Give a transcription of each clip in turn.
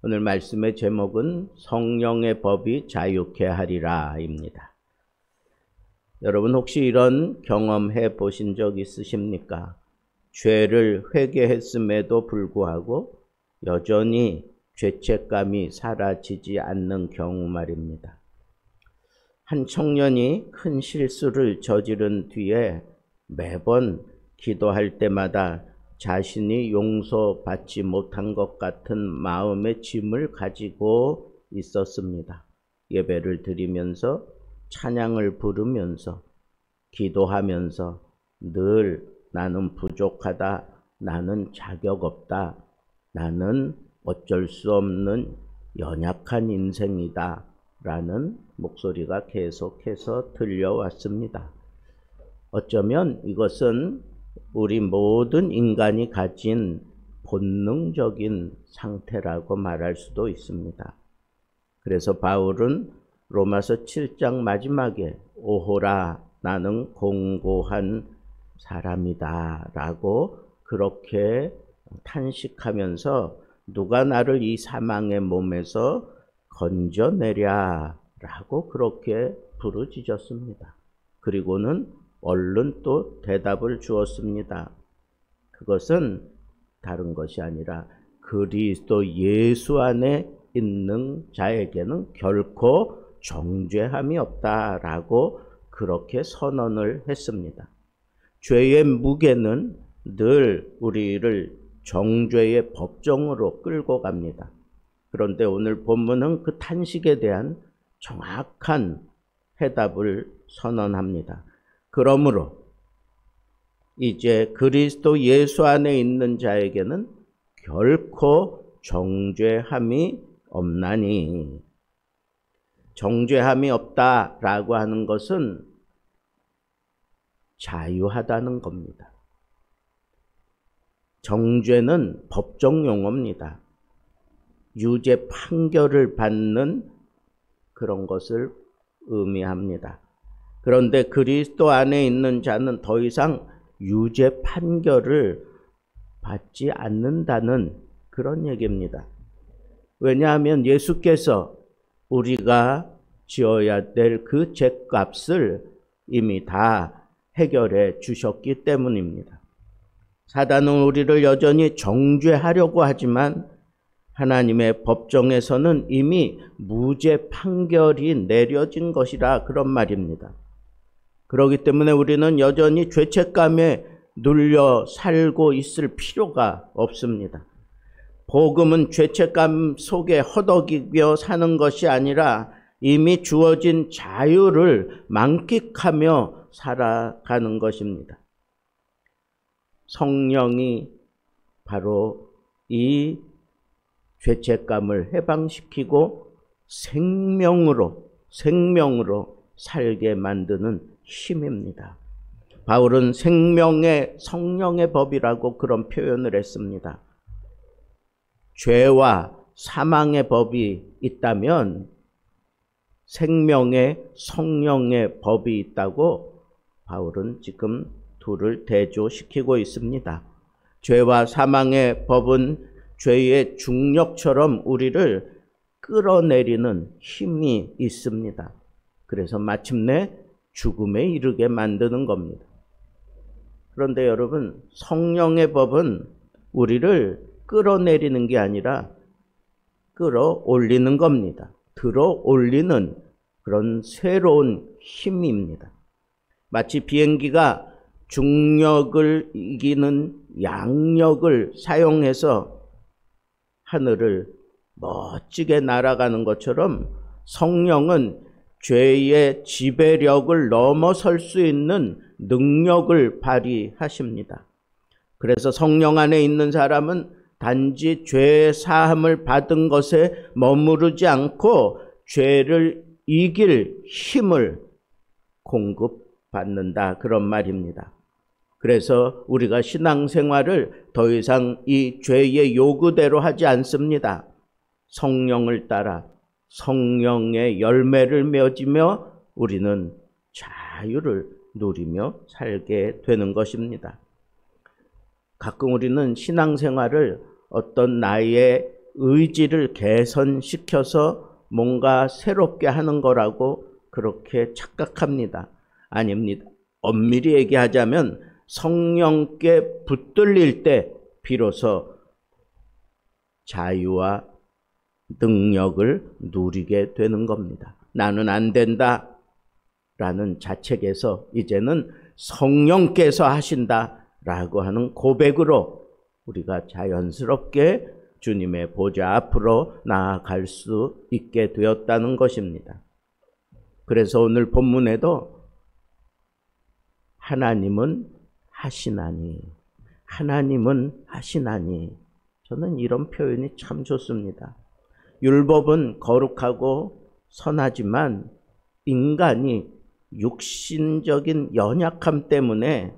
오늘 말씀의 제목은 성령의 법이 자유케 하리라입니다. 여러분 혹시 이런 경험해 보신 적 있으십니까? 죄를 회개했음에도 불구하고 여전히 죄책감이 사라지지 않는 경우 말입니다. 한 청년이 큰 실수를 저지른 뒤에 매번 기도할 때마다 자신이 용서받지 못한 것 같은 마음의 짐을 가지고 있었습니다. 예배를 드리면서 찬양을 부르면서 기도하면서 늘 나는 부족하다, 나는 자격 없다, 나는 어쩔 수 없는 연약한 인생이다 라는 목소리가 계속해서 들려왔습니다. 어쩌면 이것은 우리 모든 인간이 가진 본능적인 상태라고 말할 수도 있습니다. 그래서 바울은 로마서 7장 마지막에 오호라 나는 공고한 사람이다 라고 그렇게 탄식하면서 누가 나를 이 사망의 몸에서 건져내랴 라고 그렇게 부르짖었습니다. 그리고는 얼른 또 대답을 주었습니다. 그것은 다른 것이 아니라 그리스도 예수 안에 있는 자에게는 결코 정죄함이 없다라고 그렇게 선언을 했습니다. 죄의 무게는 늘 우리를 정죄의 법정으로 끌고 갑니다. 그런데 오늘 본문은 그 탄식에 대한 정확한 해답을 선언합니다. 그러므로 이제 그리스도 예수 안에 있는 자에게는 결코 정죄함이 없나니, 정죄함이 없다라고 하는 것은 자유하다는 겁니다. 정죄는 법정 용어입니다. 유죄 판결을 받는 그런 것을 의미합니다. 그런데 그리스도 안에 있는 자는 더 이상 유죄 판결을 받지 않는다는 그런 얘기입니다. 왜냐하면 예수께서 우리가 지어야 될 그 죄값을 이미 다 해결해 주셨기 때문입니다. 사단은 우리를 여전히 정죄하려고 하지만 하나님의 법정에서는 이미 무죄 판결이 내려진 것이라 그런 말입니다. 그렇기 때문에 우리는 여전히 죄책감에 눌려 살고 있을 필요가 없습니다. 복음은 죄책감 속에 허덕이며 사는 것이 아니라 이미 주어진 자유를 만끽하며 살아가는 것입니다. 성령이 바로 이 죄책감을 해방시키고 생명으로 살게 만드는 힘입니다. 바울은 생명의 성령의 법이라고 그런 표현을 했습니다. 죄와 사망의 법이 있다면 생명의 성령의 법이 있다고 바울은 지금 둘을 대조시키고 있습니다. 죄와 사망의 법은 죄의 중력처럼 우리를 끌어내리는 힘이 있습니다. 그래서 마침내 죽음에 이르게 만드는 겁니다. 그런데 여러분, 성령의 법은 우리를 끌어내리는 게 아니라 끌어올리는 겁니다. 들어올리는 그런 새로운 힘입니다. 마치 비행기가 중력을 이기는 양력을 사용해서 하늘을 멋지게 날아가는 것처럼 성령은 죄의 지배력을 넘어설 수 있는 능력을 발휘하십니다. 그래서 성령 안에 있는 사람은 단지 죄 사함을 받은 것에 머무르지 않고 죄를 이길 힘을 공급받는다 그런 말입니다. 그래서 우리가 신앙생활을 더 이상 이 죄의 요구대로 하지 않습니다. 성령을 따라 성령의 열매를 맺으며 우리는 자유를 누리며 살게 되는 것입니다. 가끔 우리는 신앙생활을 어떤 나의 의지를 개선시켜서 뭔가 새롭게 하는 거라고 그렇게 착각합니다. 아닙니다. 엄밀히 얘기하자면 성령께 붙들릴 때 비로소 자유와 능력을 누리게 되는 겁니다. 나는 안 된다 라는 자책에서 이제는 성령께서 하신다 라고 하는 고백으로 우리가 자연스럽게 주님의 보좌 앞으로 나아갈 수 있게 되었다는 것입니다. 그래서 오늘 본문에도 하나님은 하시나니, 하나님은 하시나니, 저는 이런 표현이 참 좋습니다. 율법은 거룩하고 선하지만 인간이 육신적인 연약함 때문에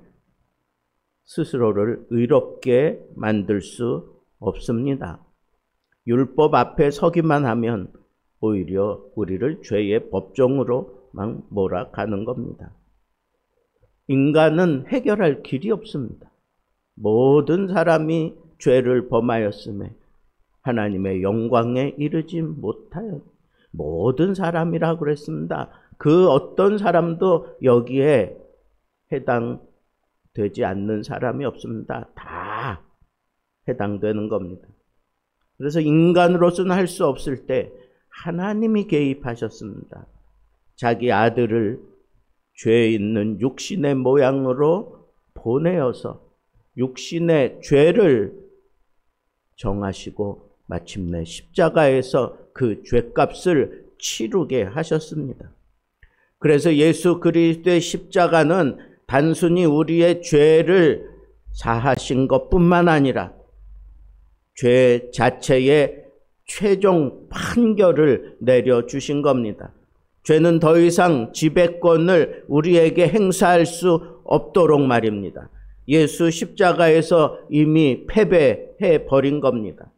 스스로를 의롭게 만들 수 없습니다. 율법 앞에 서기만 하면 오히려 우리를 죄의 법정으로 막 몰아가는 겁니다. 인간은 해결할 길이 없습니다. 모든 사람이 죄를 범하였음에 하나님의 영광에 이르지 못하여 모든 사람이라고 그랬습니다. 그 어떤 사람도 여기에 해당되지 않는 사람이 없습니다. 다 해당되는 겁니다. 그래서 인간으로서는 할 수 없을 때 하나님이 개입하셨습니다. 자기 아들을 죄 있는 육신의 모양으로 보내어서 육신의 죄를 정하시고 마침내 십자가에서 그 죄값을 치르게 하셨습니다. 그래서 예수 그리스도의 십자가는 단순히 우리의 죄를 사하신 것뿐만 아니라 죄 자체의 최종 판결을 내려주신 겁니다. 죄는 더 이상 지배권을 우리에게 행사할 수 없도록 말입니다. 예수 십자가에서 이미 패배해 버린 겁니다.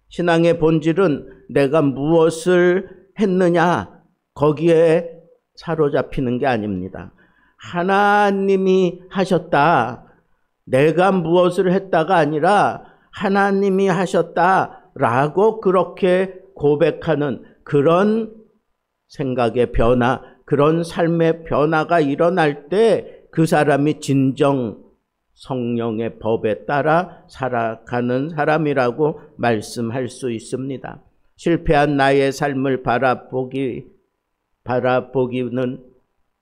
신앙의 본질은 내가 무엇을 했느냐 거기에 사로잡히는 게 아닙니다. 하나님이 하셨다. 내가 무엇을 했다가 아니라 하나님이 하셨다라고 그렇게 고백하는 그런 생각의 변화, 그런 삶의 변화가 일어날 때 그 사람이 진정 성령의 법에 따라 살아가는 사람이라고 말씀할 수 있습니다. 실패한 나의 삶을 바라보기는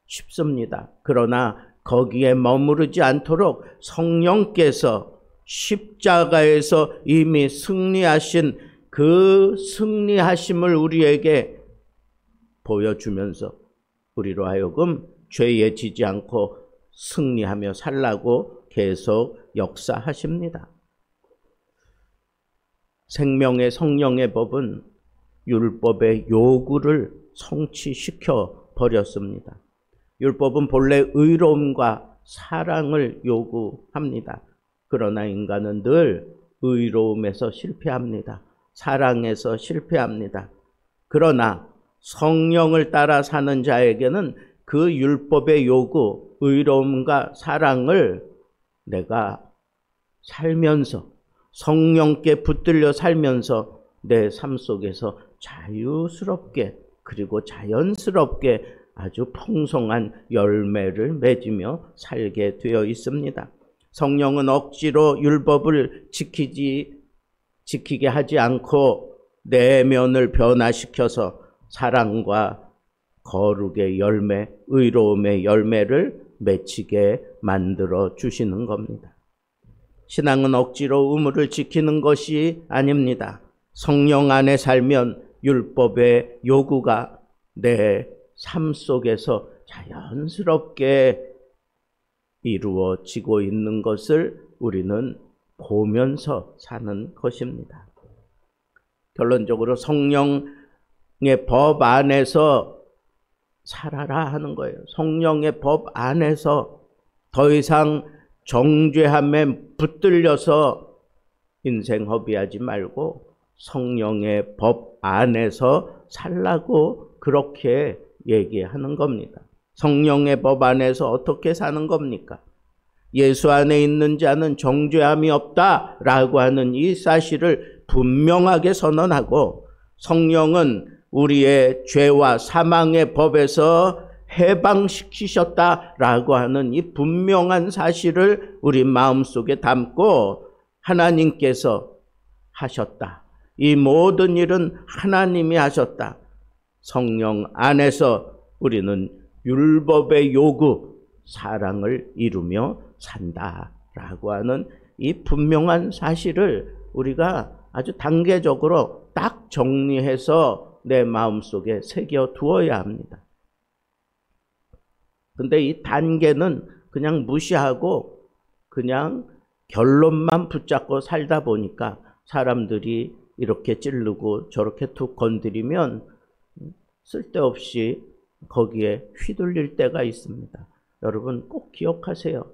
쉽습니다. 그러나 거기에 머무르지 않도록 성령께서 십자가에서 이미 승리하신 그 승리하심을 우리에게 보여주면서 우리로 하여금 죄에 지지 않고 승리하며 살라고 계속 역사하십니다. 생명의 성령의 법은 율법의 요구를 성취시켜 버렸습니다. 율법은 본래 의로움과 사랑을 요구합니다. 그러나 인간은 늘 의로움에서 실패합니다. 사랑에서 실패합니다. 그러나 성령을 따라 사는 자에게는 그 율법의 요구, 의로움과 사랑을 내가 살면서 성령께 붙들려 살면서 내 삶 속에서 자유스럽게 그리고 자연스럽게 아주 풍성한 열매를 맺으며 살게 되어 있습니다. 성령은 억지로 율법을 지키게 하지 않고 내면을 변화시켜서 사랑과 거룩의 열매, 의로움의 열매를 맺히게 만들어 주시는 겁니다. 신앙은 억지로 의무를 지키는 것이 아닙니다. 성령 안에 살면 율법의 요구가 내 삶 속에서 자연스럽게 이루어지고 있는 것을 우리는 보면서 사는 것입니다. 결론적으로 성령의 법 안에서 살아라 하는 거예요. 성령의 법 안에서 더 이상 정죄함에 붙들려서 인생 허비하지 말고 성령의 법 안에서 살라고 그렇게 얘기하는 겁니다. 성령의 법 안에서 어떻게 사는 겁니까? 예수 안에 있는 자는 정죄함이 없다라고 하는 이 사실을 분명하게 선언하고 성령은 우리의 죄와 사망의 법에서 해방시키셨다라고 하는 이 분명한 사실을 우리 마음속에 담고 하나님께서 하셨다. 이 모든 일은 하나님이 하셨다. 성령 안에서 우리는 율법의 요구, 사랑을 이루며 산다라고 하는 이 분명한 사실을 우리가 아주 단계적으로 딱 정리해서 내 마음속에 새겨 두어야 합니다. 근데 이 단계는 그냥 무시하고 그냥 결론만 붙잡고 살다 보니까 사람들이 이렇게 찌르고 저렇게 툭 건드리면 쓸데없이 거기에 휘둘릴 때가 있습니다. 여러분 꼭 기억하세요.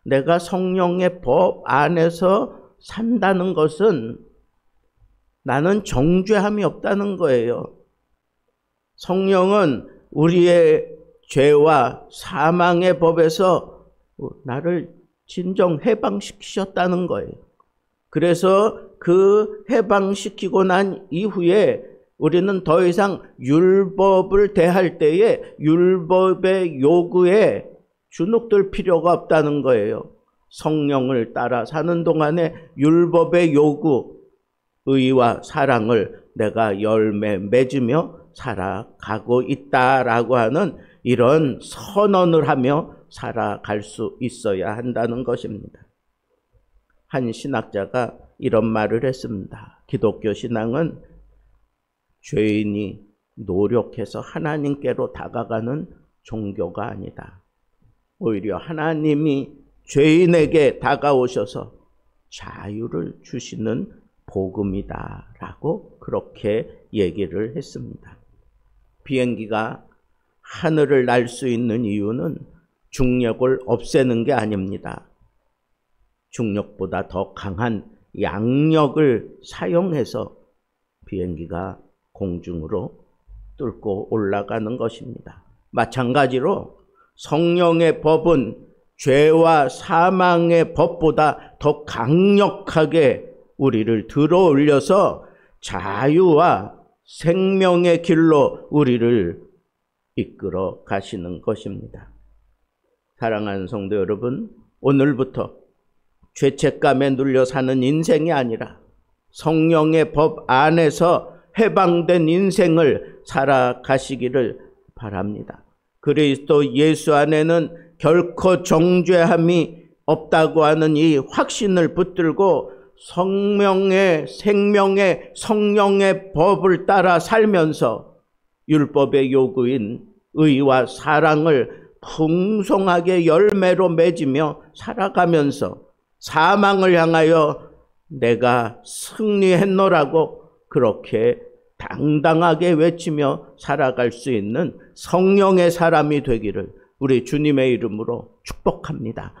내가 성령의 법 안에서 산다는 것은 나는 정죄함이 없다는 거예요. 성령은 우리의 죄와 사망의 법에서 나를 진정 해방시키셨다는 거예요. 그래서 그 해방시키고 난 이후에 우리는 더 이상 율법을 대할 때에 율법의 요구에 주눅들 필요가 없다는 거예요. 성령을 따라 사는 동안에 율법의 요구, 의와 사랑을 내가 열매 맺으며 살아가고 있다라고 하는 이런 선언을 하며 살아갈 수 있어야 한다는 것입니다. 한 신학자가 이런 말을 했습니다. 기독교 신앙은 죄인이 노력해서 하나님께로 다가가는 종교가 아니다. 오히려 하나님이 죄인에게 다가오셔서 자유를 주시는 복음이다 라고 그렇게 얘기를 했습니다. 비행기가 하늘을 날 수 있는 이유는 중력을 없애는 게 아닙니다. 중력보다 더 강한 양력을 사용해서 비행기가 공중으로 뚫고 올라가는 것입니다. 마찬가지로 성령의 법은 죄와 사망의 법보다 더 강력하게 우리를 들어 올려서 자유와 생명의 길로 우리를 이끌어 가시는 것입니다. 사랑하는 성도 여러분, 오늘부터 죄책감에 눌려 사는 인생이 아니라 성령의 법 안에서 해방된 인생을 살아가시기를 바랍니다. 그리스도 예수 안에는 결코 정죄함이 없다고 하는 이 확신을 붙들고 생명의 성령의 법을 따라 살면서 율법의 요구인 의와 사랑을 풍성하게 열매로 맺으며 살아가면서 사망을 향하여 내가 승리했노라고 그렇게 당당하게 외치며 살아갈 수 있는 성령의 사람이 되기를 우리 주님의 이름으로 축복합니다.